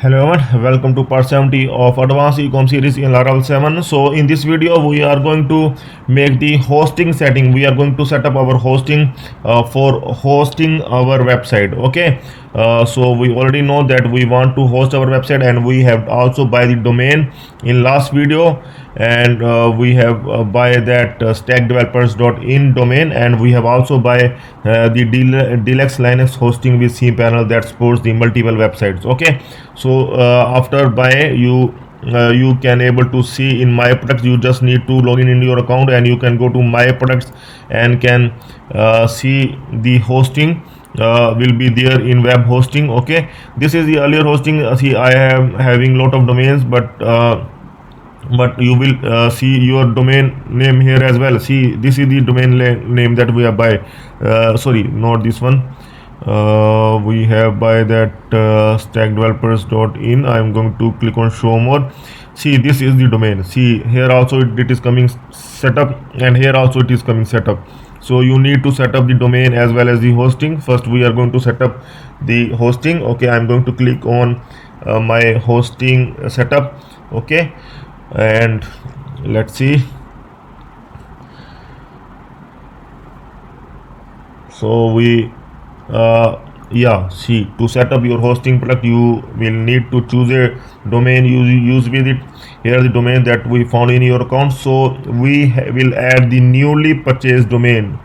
Hello everyone, welcome to part 70 of Advanced Ecom series in Laravel 7. So in this video we are going to make the hosting setting. We are going to set up our hosting for hosting our website. Okay, so we already know that we want to host our website and we have also buy the domain in last video, and we have buy that stackdevelopers.in domain, and we have also buy the deluxe Linux hosting with cPanel that supports the multiple websites. Okay, so after buy you can able to see in my products. You just need to log in your account and you can go to my products and can see the hosting will be there in web hosting. Okay, this is the earlier hosting. See, I am having lot of domains, but you will see your domain name here as well. See, this is the domain name that we have by sorry, not this one. We have by that stackdevelopers.in. I am going to click on show more. See, this is the domain. See, here also it is coming setup, and here also it is coming setup. So you need to set up the domain as well as the hosting. First we are going to set up the hosting. Okay, I'm going to click on my hosting setup. Okay, and let's see. So we yeah, see, to set up your hosting product you will need to choose a domain you use with it. Here the domain that we found in your account. So we will add the newly purchased domain.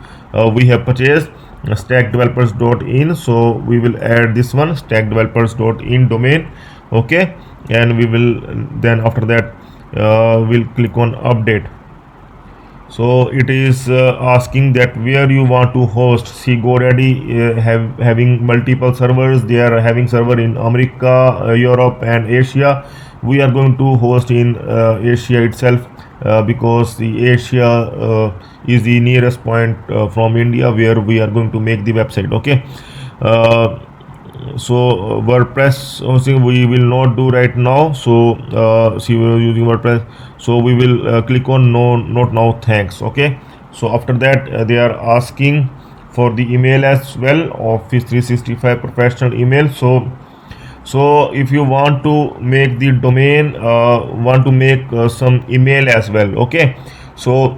We have purchased stackdevelopers.in, so we will add this one, stackdevelopers.in domain. Okay, and we will then after that we'll click on update. So it is asking that where you want to host. See, GoDaddy having multiple servers. They are having server in America, Europe and Asia. We are going to host in Asia itself because the Asia is the nearest point from India where we are going to make the website. Okay, so WordPress hosting we will not do right now. So see, we are using WordPress, so we will click on no, not now, thanks. Okay, so after that they are asking for the email as well, Office 365 professional email. So if you want to make the domain want to make some email as well. Okay, so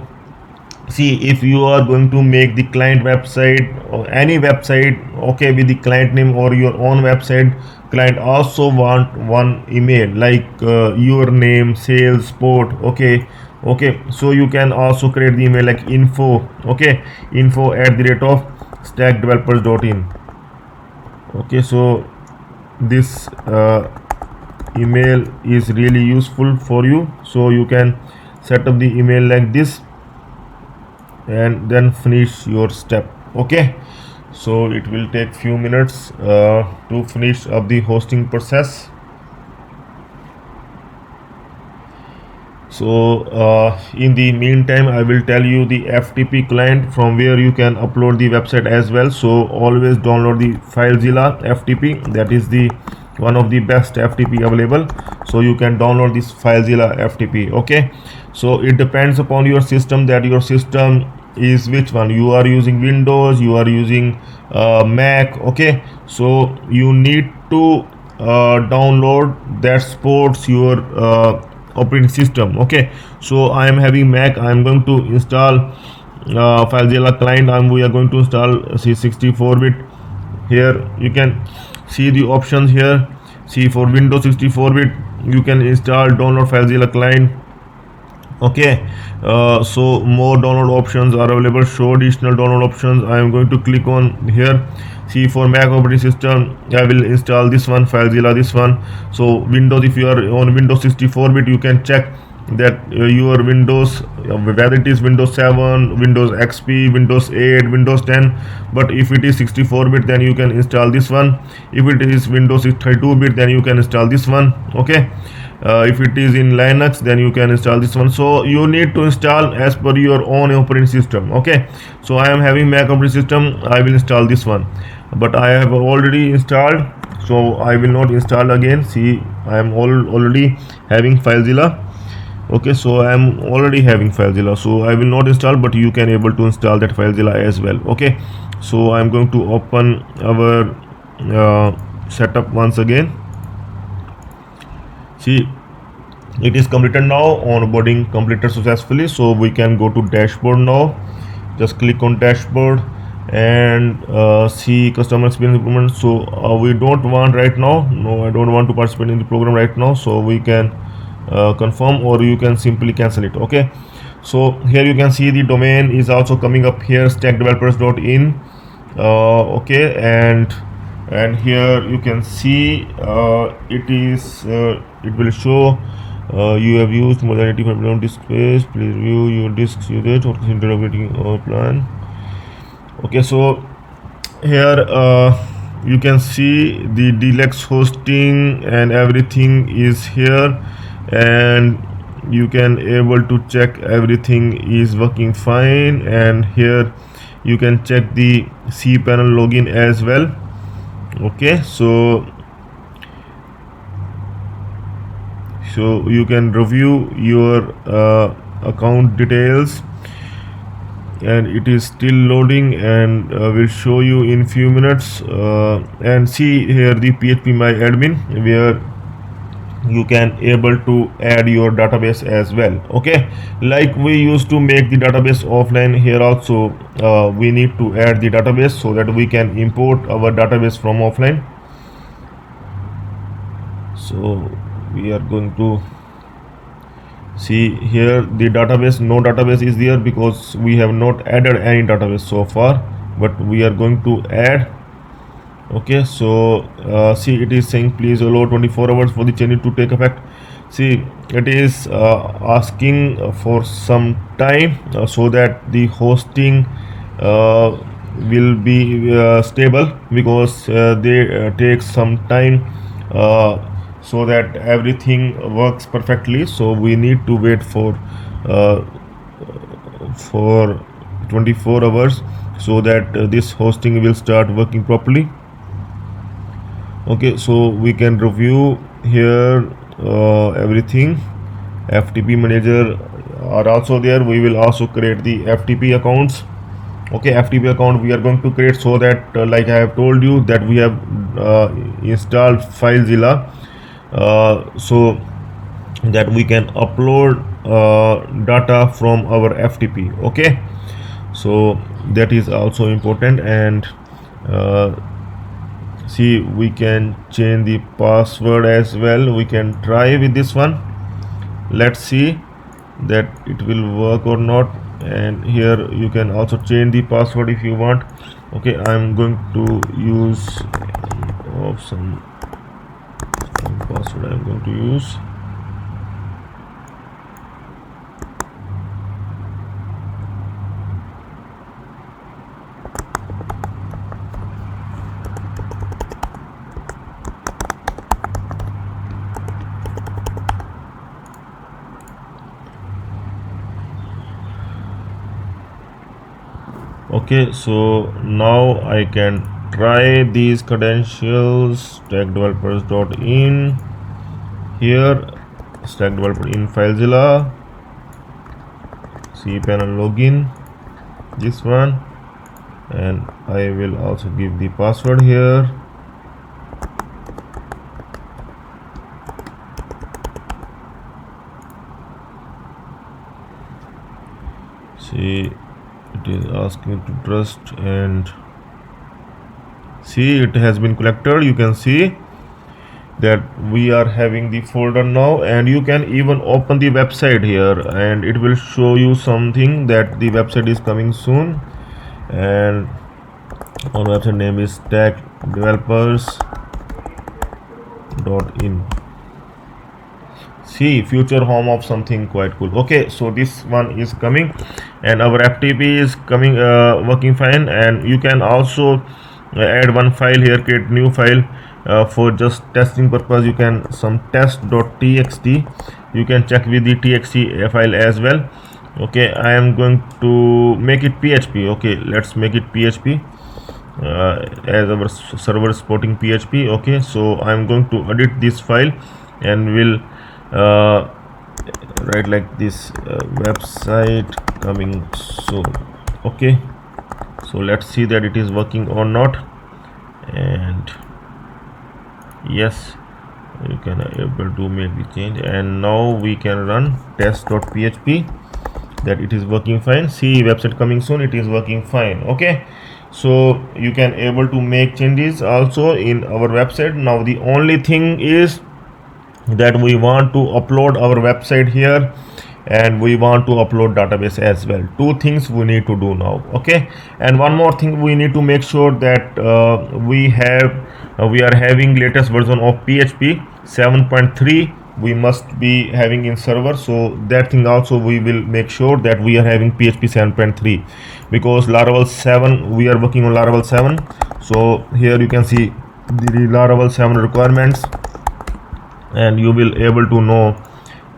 see, if you are going to make the client website or any website, okay, with the client name or your own website, client also want one email like your name, sales, support. Okay, so you can also create the email like info. Okay, info at the rate of stackdevelopers.in. Okay, so this email is really useful for you, so you can set up the email like this and then finish your step. Okay, so it will take few minutes to finish up the hosting process. So in the meantime I will tell you the FTP client from where you can upload the website as well. So always download the Filezilla FTP. That is the one of the best FTP available, so you can download this Filezilla FTP. Okay, so it depends upon your system, that your system is which one. You are using Windows, you are using Mac. Okay, so you need to download that supports your operating system. Okay, so I am having Mac. I am going to install Filezilla client, and we are going to install 64-bit. Here you can see the options here. See, for Windows 64-bit you can install download Filezilla client. Okay, so more download options are available. Show additional download options. I am going to click on here. See, for Mac operating system I will install this one, Filezilla, this one. So Windows, if you are on Windows 64-bit, you can check that your Windows, whether it is Windows 7, Windows XP, Windows 8, Windows 10. But if it is 64-bit, then you can install this one. If it is Windows 32-bit, then you can install this one. Okay, if it is in Linux, then you can install this one. So you need to install as per your own operating system. Okay, so I am having Mac operating system, I will install this one, but I have already installed, so I will not install again. See, I am already having Filezilla. Okay, so I am already having Filezilla, so I will not install, but you can able to install that Filezilla as well. Okay, so I am going to open our setup once again. See, it is completed now. Onboarding completed successfully, so we can go to dashboard now. Just click on dashboard and see customer experience improvement. So we don't want right now, no, I don't want to participate in the program right now, so we can confirm, or you can simply cancel it. Okay, so here you can see the domain is also coming up here, stackdevelopers.in. Okay, and here you can see it will show you have used more than 85% disk space. Please review your disks usage or consider upgrading our plan. Okay, so here you can see the deluxe hosting and everything is here, and you can able to check everything is working fine. And here you can check the cPanel login as well. Okay, so you can review your account details, and it is still loading, and will show you in few minutes. And see here the PHP my admin, where you can able to add your database as well. Okay, like we used to make the database offline, here also we need to add the database so that we can import our database from offline. So we are going to see here the database. No database is there because we have not added any database so far, but we are going to add. Okay, so see, it is saying please allow 24 hours for the change to take effect. See, it is asking for some time so that the hosting will be stable, because they take some time so that everything works perfectly. So we need to wait for 24 hours so that this hosting will start working properly. Okay, so we can review here everything. FTP manager are also there. We will also create the FTP accounts. Okay, FTP account we are going to create so that like I have told you that we have installed Filezilla so that we can upload data from our FTP. Okay, so that is also important. And see, we can change the password as well. We can try with this one. Let's see that it will work or not. And here you can also change the password if you want. Okay, I'm going to use some password I'm going to use. Okay, so now I can try these credentials. Stackdevelopers.in, here stack developer in Filezilla, cPanel login, this one, and I will also give the password here. See, it is asking to trust, and see, it has been collected. You can see that we are having the folder now, and you can even open the website here, and it will show you something that the website is coming soon. And our website name is stackdevelopers.in. See, future home of something quite cool. Okay, so this one is coming, and our FTP is coming working fine. And you can also add one file here, create new file for just testing purpose. You can some test.txt, you can check with the txt file as well. Okay, I am going to make it PHP. Okay, let's make it PHP as our server supporting PHP. Okay, so I am going to edit this file, and will write like this, website coming soon. Okay, so let's see that it is working or not. And yes, You can able to make the change, and now we can run test.php, that it is working fine. See, website coming soon, it is working fine. Okay, so you can able to make changes also in our website. Now the only thing is that we want to upload our website here, and we want to upload database as well. Two things we need to do now. Okay, and one more thing, we need to make sure that we are having latest version of php 7.3 we must be having in server. So that thing also we will make sure that we are having php 7.3, because Laravel 7, we are working on Laravel 7. So here you can see the Laravel 7 requirements, and you will able to know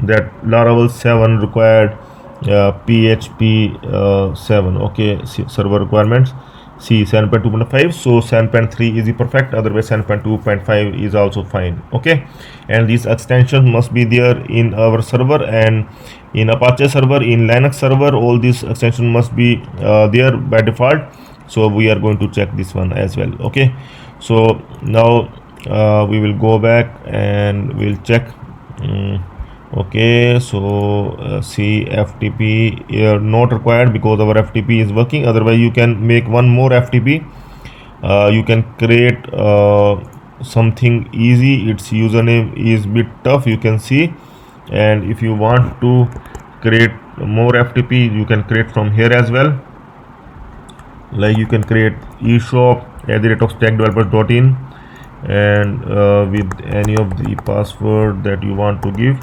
that Laravel 7 required PHP 7. Okay, server requirements. See 7.2.5, so 7.3 is the perfect, otherwise 7.2.5 is also fine. Okay, and these extensions must be there in our server, and in Apache server, in Linux server, all these extensions must be there by default. So we are going to check this one as well. Okay, so now we will go back and we'll check. Okay, so see FTP not required because our FTP is working. Otherwise you can make one more FTP. You can create something easy. Its username is bit tough, you can see, and if you want to create more FTP, you can create from here as well. Like you can create eshop@stackdevelopers.in, and with any of the password that you want to give.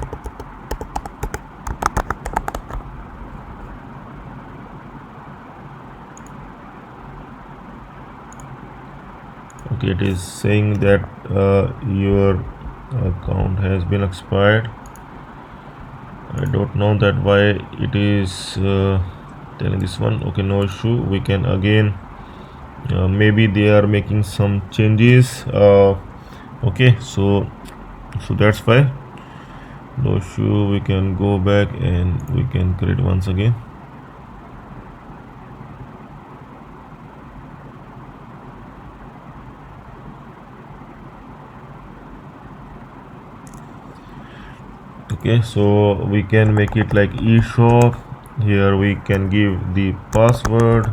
Okay, it is saying that your account has been expired. I don't know that why it is telling this one. Okay, no issue, we can again maybe they are making some changes. Okay, so that's why. No issue, we can go back and we can create once again. Okay, so we can make it like eshop. Here we can give the password.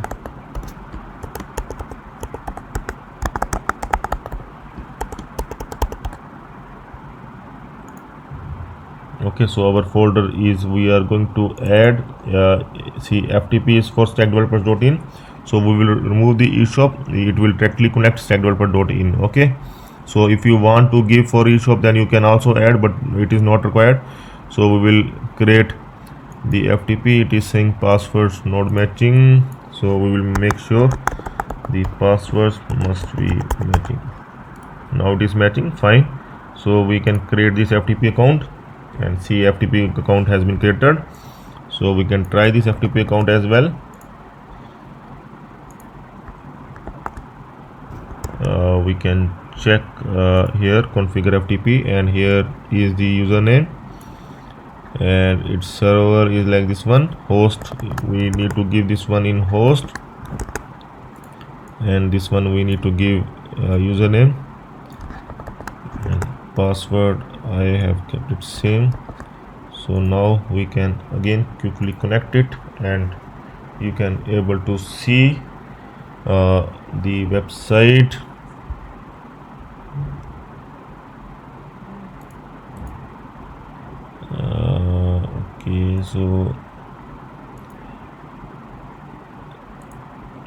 Okay, so our folder is, we are going to add see FTP is for stackdevelopers.in, so we will remove the eshop, it will directly connect stackdeveloper.in. Okay, so if you want to give for eshop, then you can also add, but it is not required. So we will create the FTP. It is saying passwords not matching, so we will make sure the passwords must be matching. Now it is matching, fine. So we can create this FTP account, and see FTP account has been created. So we can try this FTP account as well. We can check here configure FTP, and here is the username, and its server is like this one. Host, we need to give this one in host, and this one we need to give username, and password I have kept it same. So now we can again quickly connect it, and you can able to see the website. Okay, so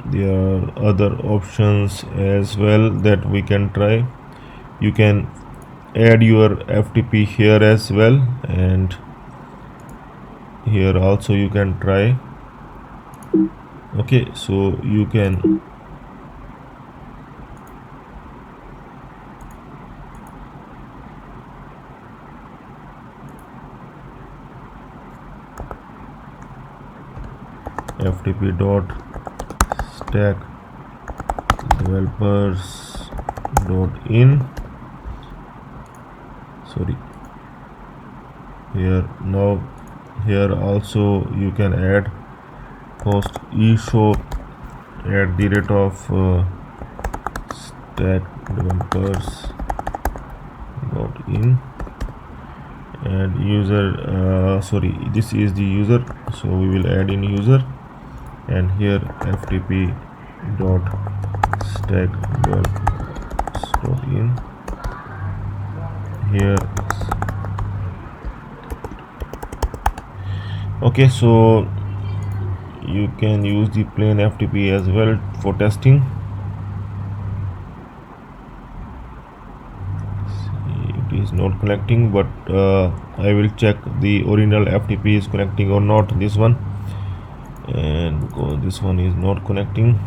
there are other options as well that we can try. You can add your FTP here as well, and here also you can try. Okay, so you can FTP dot stack developers dot in. Sorry, here now here also you can add host eshop at the rate of stack developers dot in and user sorry, this is the user, so we will add in user, and here ftp dot stack dot in here. Okay, so you can use the plain ftp as well for testing. It is not connecting, but I will check the original ftp is connecting or not, this one, and because this one is not connecting.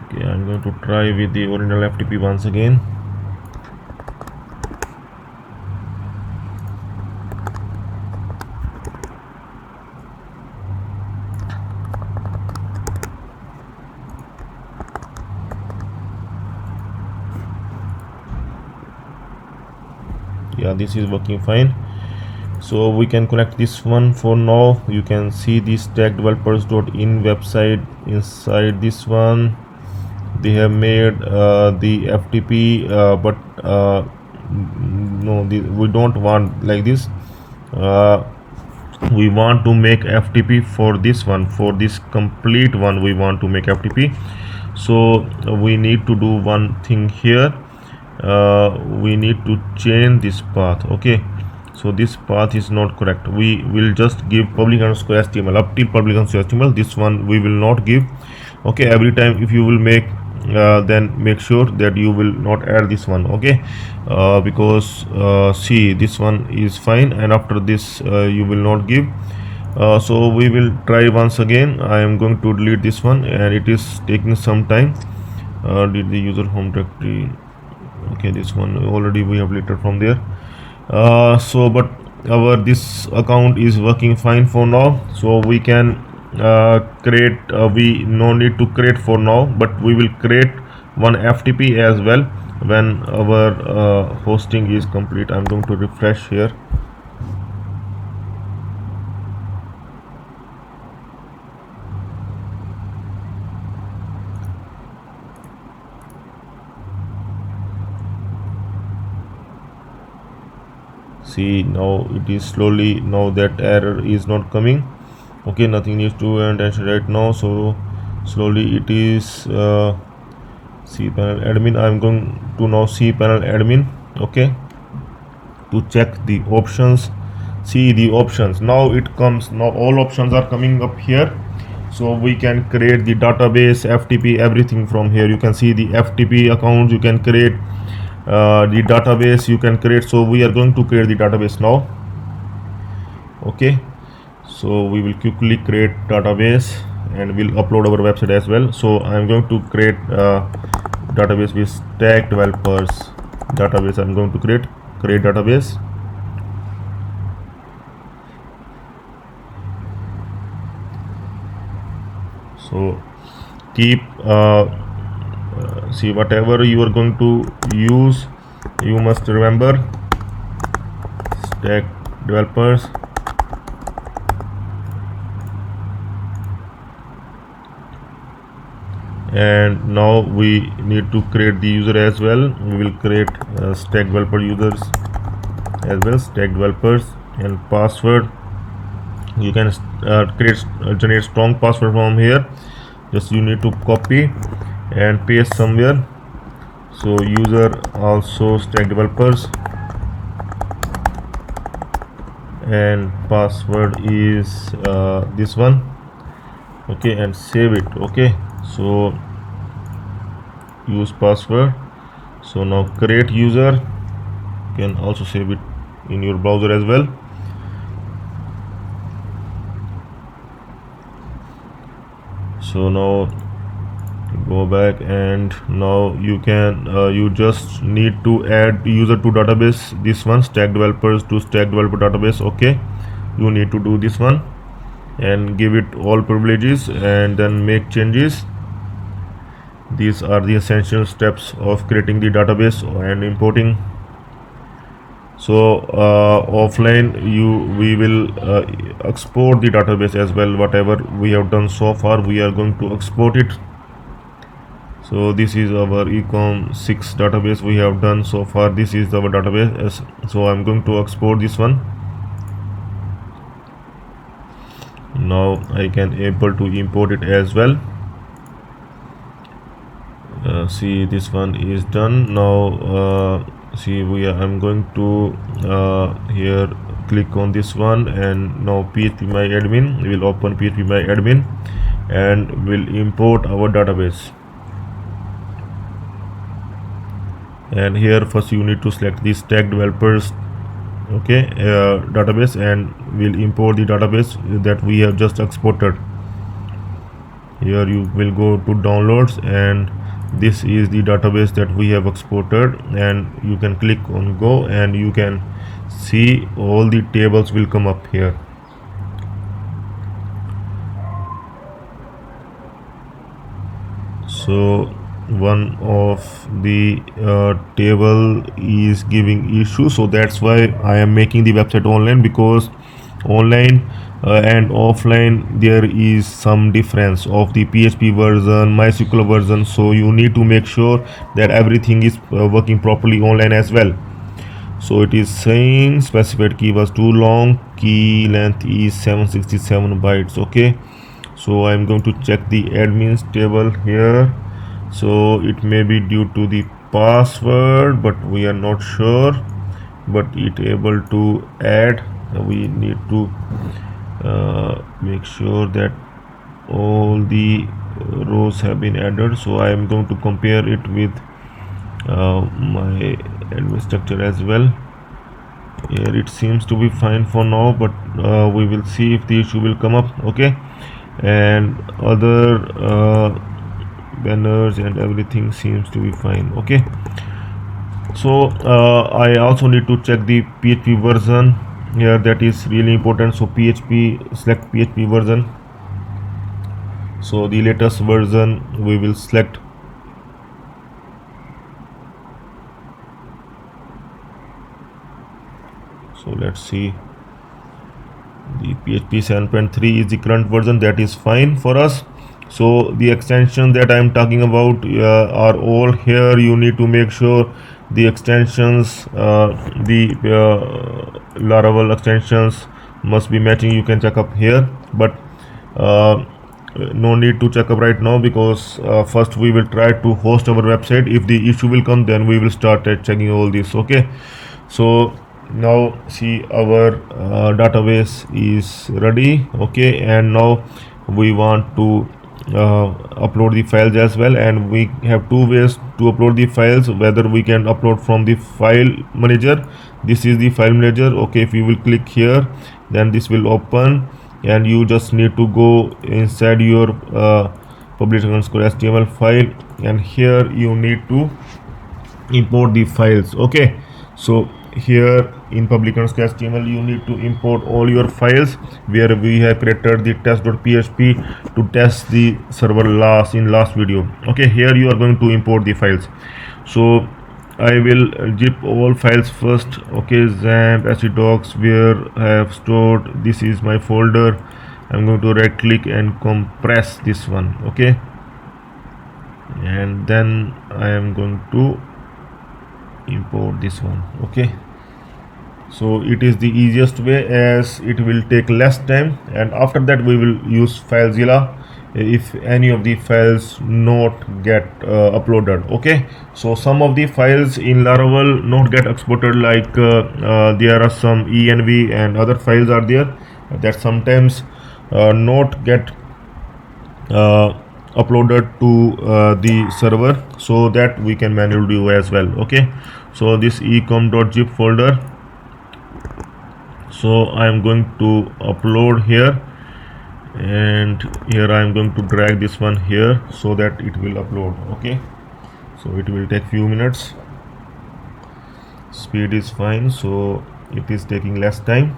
Okay, I'm going to try with the original ftp once again. Yeah, this is working fine, so we can connect this one for now. You can see the stack developers.in website. Inside this one they have made the ftp, but no, we don't want like this. We want to make ftp for this one, for this complete one we want to make ftp. So we need to do one thing here. We need to change this path. Okay, so this path is not correct. We will just give public underscore html up till public underscore html. This one we will not give. Okay, every time if you will make then make sure that you will not add this one. Okay, because see, this one is fine, and after this you will not give. So we will try once again. I am going to delete this one, and it is taking some time. Did the user home directory? Okay, this one already we have deleted from there. So but our this account is working fine for now, so we can create we no need to create for now, but we will create one ftp as well when our hosting is complete. I'm going to refresh here. See, now it is slowly, now that error is not coming. Okay, nothing needs to attention right now, so slowly it is cpanel admin. I'm going to now cpanel admin. Okay, to check the options. See the options, now it comes, now all options are coming up here, so we can create the database, ftp, everything from here. You can see the ftp account, you can create the database, you can create. So we are going to create the database now. Okay, so we will quickly create database and we'll upload our website as well. So I'm going to create database with stack developers database. I'm going to create database. So keep see, whatever you are going to use, you must remember stack developers. And now we need to create the user as well. We will create stack developer users as well, stack developers, and password. You can generate strong password from here. Just you need to copy and paste somewhere. So user also stack developers, and password is this one. Okay, and save it. Okay, so use password. So now create user, you can also save it in your browser as well. So now go back, and now you can you just need to add user to database, this one, stack developers to stack developer database. Okay, you need to do this one and give it all privileges, and then make changes. These are the essential steps of creating the database and importing. So offline we will export the database as well. Whatever we have done so far, we are going to export it. So this is our ecom 6 database we have done so far. This is our database. So I'm going to export this one. Now I can able to import it as well. See, this one is done. Now see, I'm going to here click on this one, and now phpMyAdmin will open phpMyAdmin and will import our database. And here first you need to select the stack developers database, and we'll import the database that we have just exported. Here you will go to downloads, and this is the database that we have exported, and you can click on go, and you can see all the tables will come up here. So one of the table is giving issue, so that's why I am making the website online, because online and offline there is some difference of the PHP version, MySQL version. So you need to make sure that everything is working properly online as well. So it is saying specified key was too long, key length is 767 bytes. Okay, so I'm going to check the admins table here. So it may be due to the password, but we are not sure, but it able to add. We need to make sure that all the rows have been added. So I am going to compare it with my admin structure as well. Here it seems to be fine for now, but we will see if the issue will come up. Okay, and other banners and everything seems to be fine. Okay, so I also need to check the PHP version here. That is really important. So select PHP version. So the latest version we will select. So let's see, the PHP 7.3 is the current version. That is fine for us. So the extension that I am talking about are all here. You need to make sure the extensions, the Laravel extensions must be matching. You can check up here, but no need to check up right now, because first we will try to host our website. If the issue will come, then we will start checking all this. Okay, so now see, our database is ready. Okay, and now we want to upload the files as well, and we have two ways to upload the files. Whether we can upload from the file manager. This is the file manager. Okay, if you will click here, then this will open, and you just need to go inside your publish_html file, and here you need to import the files. Okay, so here in public_html you need to import all your files where we have created the test.php to test the server in last video. Okay, here you are going to import the files. So I will zip all files first. Okay, XAMPP htdocs where I have stored. This is my folder. I'm going to right click and compress this one. Okay, and then I am going to import this one. Okay, so it is the easiest way, as it will take less time, and after that we will use Filezilla if any of the files not get uploaded. Okay, so some of the files in Laravel not get exported, like there are some env and other files are there that sometimes not get uploaded to the server, so that we can manually do as well. Okay, so this ecom.zip folder, so I am going to upload here, and here I am going to drag this one here so that it will upload. Okay, so it will take few minutes. Speed is fine, so it is taking less time.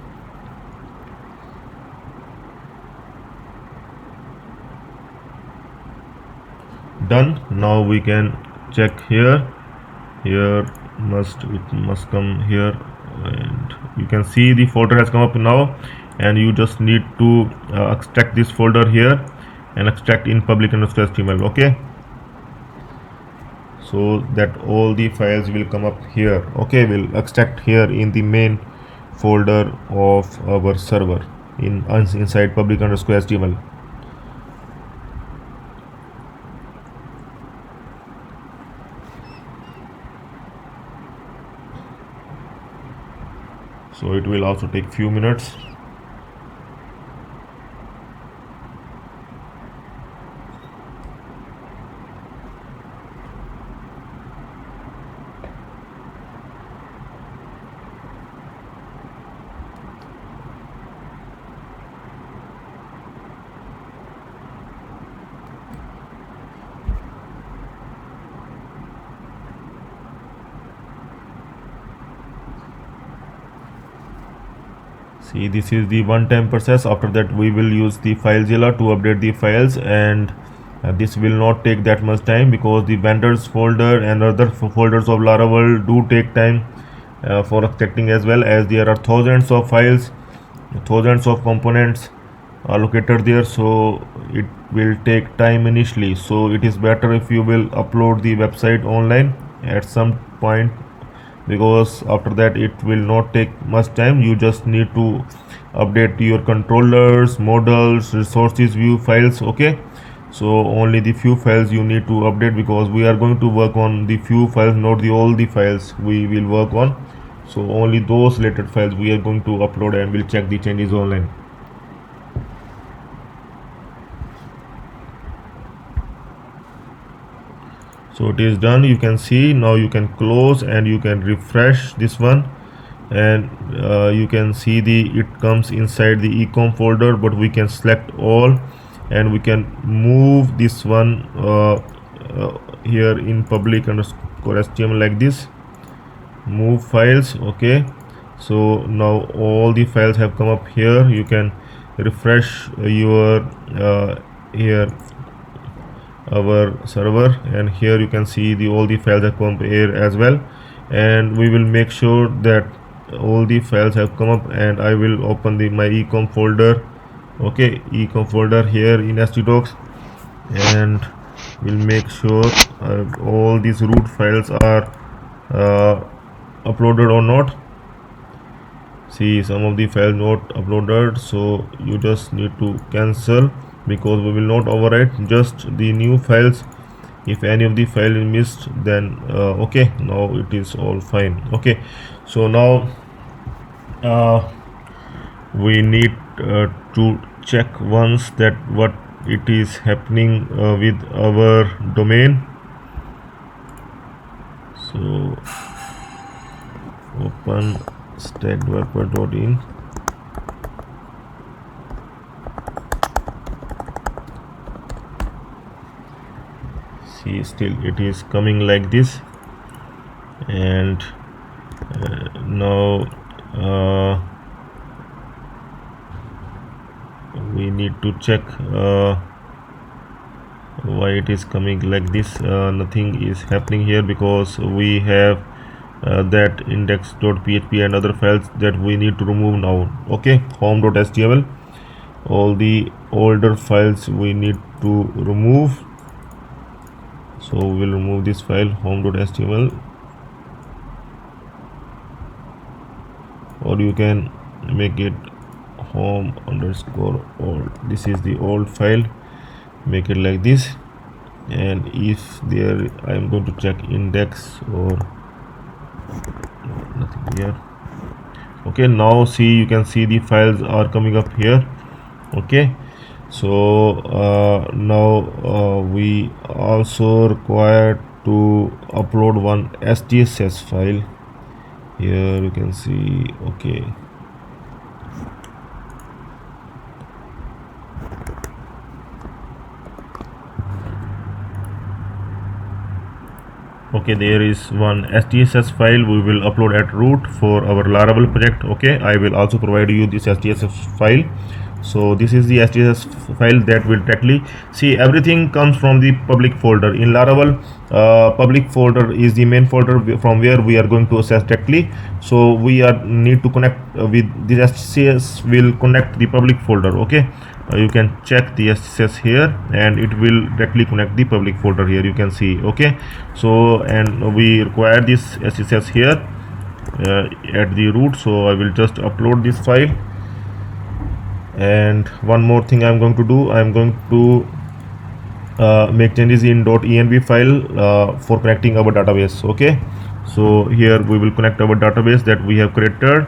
Done. now we can check here. It must come here, and you can see the folder has come up now, and you just need to extract this folder here and extract in public_html. Okay, so that all the files will come up here. Okay, we'll extract here in the main folder of our server inside public_html. So it will also take few minutes. See, this is the one-time process. After that we will use the Filezilla to update the files, and this will not take that much time because the vendors folder and other folders of Laravel do take time for extracting, as well as there are thousands of files, thousands of components allocated there, so it will take time initially. So it is better if you will upload the website online at some point, because after that it will not take much time. You just need to update your controllers, models, resources, view files. Okay, so only the few files you need to update, because we are going to work on the few files, not the all the files we will work on. So only those related files we are going to upload, and we'll check the changes online. So it is done. You can see now, you can close and you can refresh this one, and you can see it comes inside the ecom folder, but we can select all and we can move this one here in public_html like this, move files. Okay, so now all the files have come up here. You can refresh your here our server, and here you can see all the files have come up here as well, and we will make sure that all the files have come up, and I will open my ecom folder. Okay, ecom folder here in htdocs, and we'll make sure all these root files are uploaded or not. See, some of the files not uploaded, so you just need to cancel, because we will not overwrite just the new files. If any of the file is missed, then okay, now it is all fine. Okay, so now we need to check once that what it is happening with our domain. So open stackdeveloper.in. See, still it is coming like this, and now we need to check why it is coming like this. Nothing is happening here because we have that index.php and other files that we need to remove now. Okay, home.html, all the older files we need to remove. So we'll remove this file, home.html, or you can make it home_old. This is the old file, make it like this, and if there, I am going to check index or nothing here. Okay, now see, you can see the files are coming up here. Okay, so now we also require to upload one SDSS file. Here you can see. Okay, okay, there is one SDSS file we will upload at root for our Laravel project. Okay, I will also provide you this SDSS file. So this is the HTTPS file that will directly see everything comes from the public folder. In Laravel, public folder is the main folder from where we are going to access directly. So we are need to connect with this STCS will connect the public folder. Okay, you can check the STCS here and it will directly connect the public folder here. You can see. Okay, so and we require this STCS here at the root. So I will just upload this file. And one more thing I'm going to do, I'm going to make changes in .env file for connecting our database. Okay, so here we will connect our database that we have created.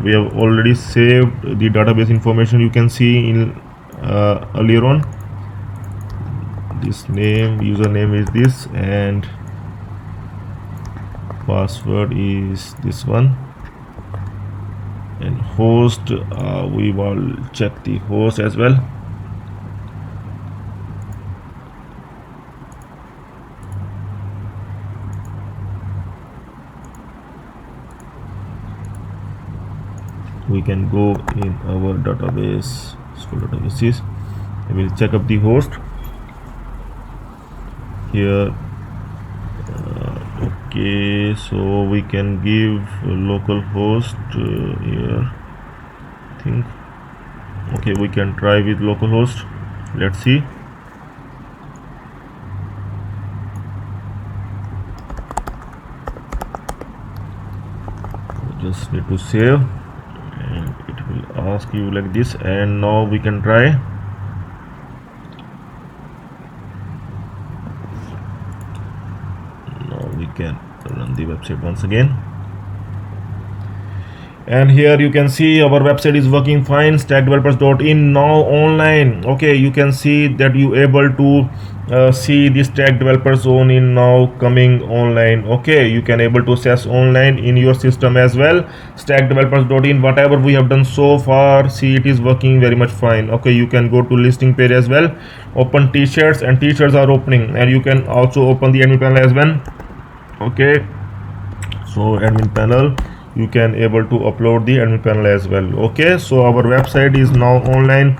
We have already saved the database information. You can see in earlier on, this name, username is this, and password is this one, and host, we will check the host as well. We can go in our database, school databases. We will check up the host here. Okay, so we can give localhost here, I think. Okay, we can try with localhost. Let's see. Just need to save, and it will ask you like this. And now we can try. We can run the website once again, and here you can see our website is working fine. stackdevelopers.in now online. Okay, you can see that you able to see the Stack Developer Zone in now coming online. Okay, you can able to access online in your system as well. stackdevelopers.in, whatever we have done so far, see, it is working very much fine. Okay, you can go to listing page as well, open t-shirts, and t-shirts are opening, and you can also open the admin panel as well. Okay, so admin panel, you can able to upload the admin panel as well. Okay, so our website is now online.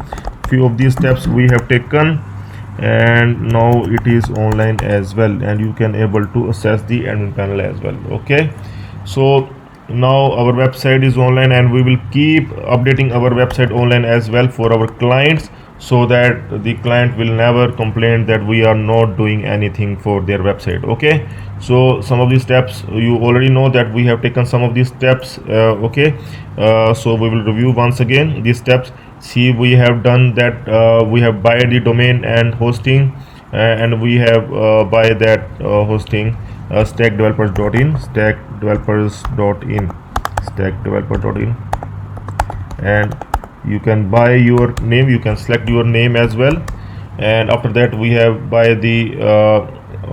Few of these steps we have taken, and now it is online as well, and you can able to access the admin panel as well. Okay, so now our website is online, and we will keep updating our website online as well for our clients, so that the client will never complain that we are not doing anything for their website. Okay, so some of these steps you already know that we have taken some of these steps. Okay, so we will review once again these steps. See, we have done that. We have buy the domain and hosting, and we have buy that hosting, stackdevelopers.in, stackdeveloper.in, and you can buy your name. You can select your name as well, and after that we have buy the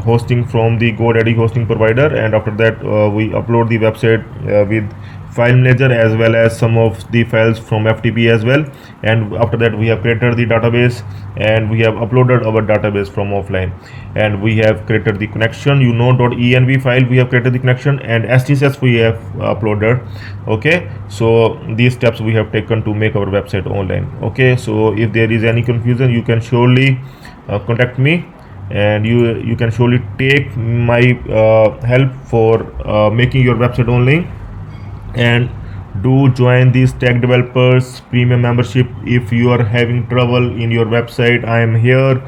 hosting from the GoDaddy hosting provider, and after that we upload the website with file manager as well as some of the files from FTP as well, and after that we have created the database, and we have uploaded our database from offline, and we have created the connection, .env file, we have created the connection, and STCS we have uploaded. Okay, so these steps we have taken to make our website online. Okay, so if there is any confusion, you can surely contact me, and you can surely take my help for making your website online. And do join the Stack Developers Premium membership if you are having trouble in your website. I am here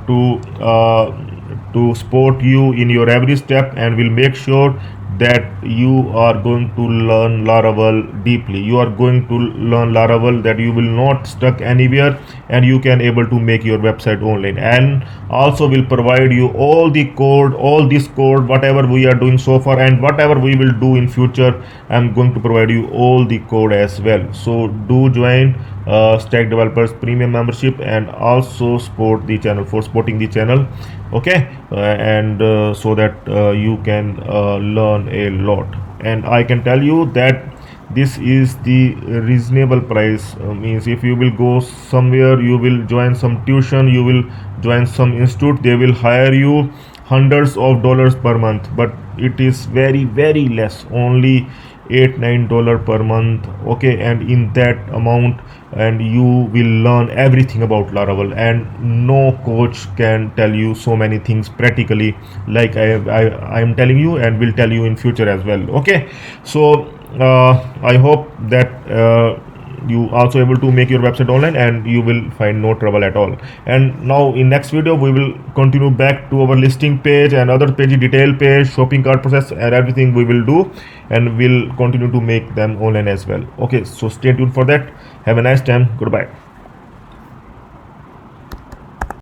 to support you in your every step, and will make sure that you are going to learn Laravel deeply. You are going to learn Laravel, that you will not stuck anywhere, and you can able to make your website online, and also will provide you all the code, all this code, whatever we are doing so far and whatever we will do in future. I'm going to provide you all the code as well. So do join Stack Developers Premium membership, and also support the channel for supporting the channel. Okay, and so that you can learn a lot, and I can tell you that this is the reasonable price. Means if you will go somewhere, you will join some tuition, you will join some institute, they will hire you hundreds of dollars per month, but it is very less, only $8-9 per month. Okay, and in that amount, and you will learn everything about Laravel, and no coach can tell you so many things practically like I am telling you and will tell you in future as well. Okay, so I hope that you also able to make your website online and you will find no trouble at all. And now in next video we will continue back to our listing page and other page, detail page, shopping cart process, and everything we will do, and we'll continue to make them online as well. Okay, so stay tuned for that. Have a nice time. Goodbye.